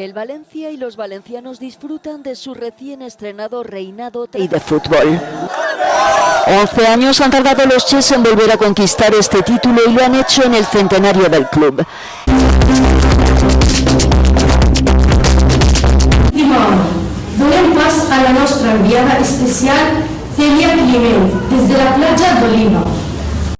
El Valencia y los valencianos disfrutan de su recién estrenado reinado y de fútbol. 11 años han tardado los Chess en volver a conquistar este título y lo han hecho en el centenario del club. Donem pas a la nostra enviada especial Celia Climent, des de la platja d'Oliva.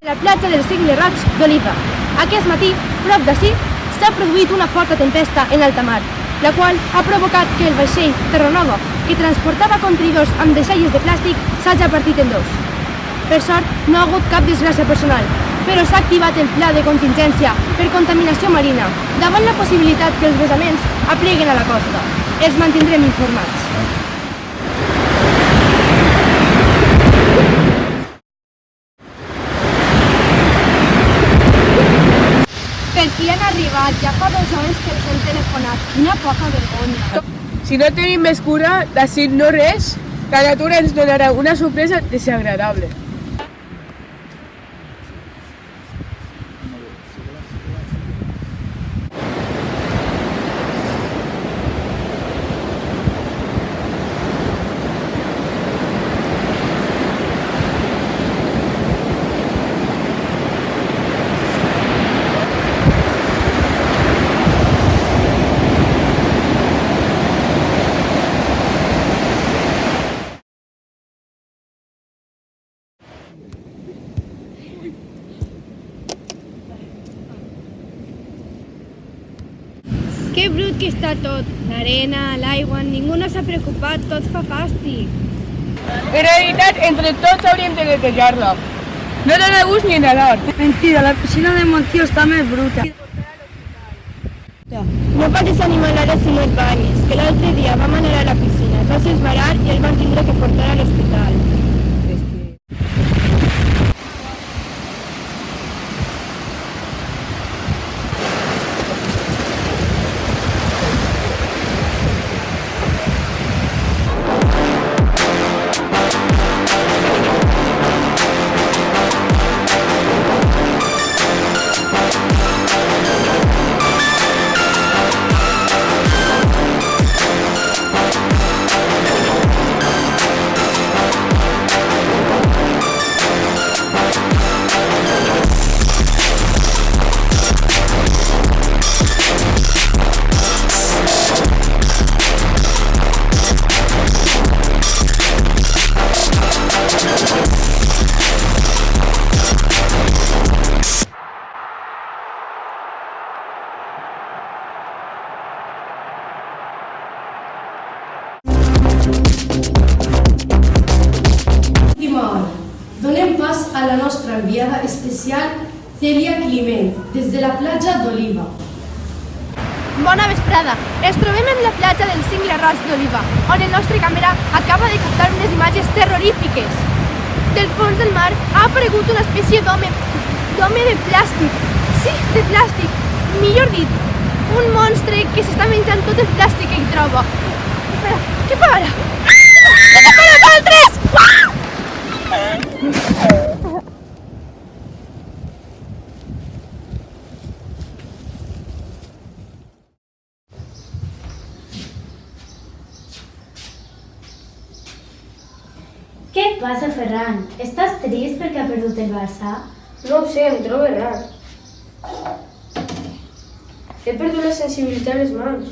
La platja del Cingle Roig d'Oliva. Aquest matí, prop d'ací, s'ha produït una forta tempesta en alta mar, la qual ha provocat que el vaixell Terranova, que transportava contenidors amb deixalles de plàstic, s'hagi partit en dos. Per sort, no ha hagut cap desgràcia personal, però s'ha activat el pla de contingència per contaminació marina, davant la possibilitat que els vessaments apleguen a la costa. Els mantindrem informats. Per fi han arribat, ja fa 2 hores que els hem telefonat. Quina poca vergonya. Si no tenim més cura, d'ací no res, la natura ens donarà una sorpresa desagradable. Que brut que està tot. L'arena, l'aigua, ningú no s'ha preocupat, tot fa fàstic. En realitat, entre tots hauríem de netejar-la. No dona gust ni nedar. Mentida, la piscina de Montió està més bruta. No pots desanimar ara si no et banyes, que l'altre dia vam anar a la piscina, es va esbarar i el van tindre que portar a l'hospital. Donem pas a la nostra enviada especial Celia Climent, des de la platja d'Oliva. Bona vesprada. Ens trobem en la platja del Cingle Roig d'Oliva, on el nostre càmera acaba de captar unes imatges terrorífiques. Del fons del mar ha aparegut una espècie d'home de plàstic. Sí, de plàstic. Millor dit, un monstre que s'està menjant tot el plàstic que hi troba. Espera, què fa ara? Què fa nosaltres? Què et passa, Ferran? Estàs trist perquè ha perdut el Barça? No ho sé, em trobo rar. He perdut la sensibilitat a les mans.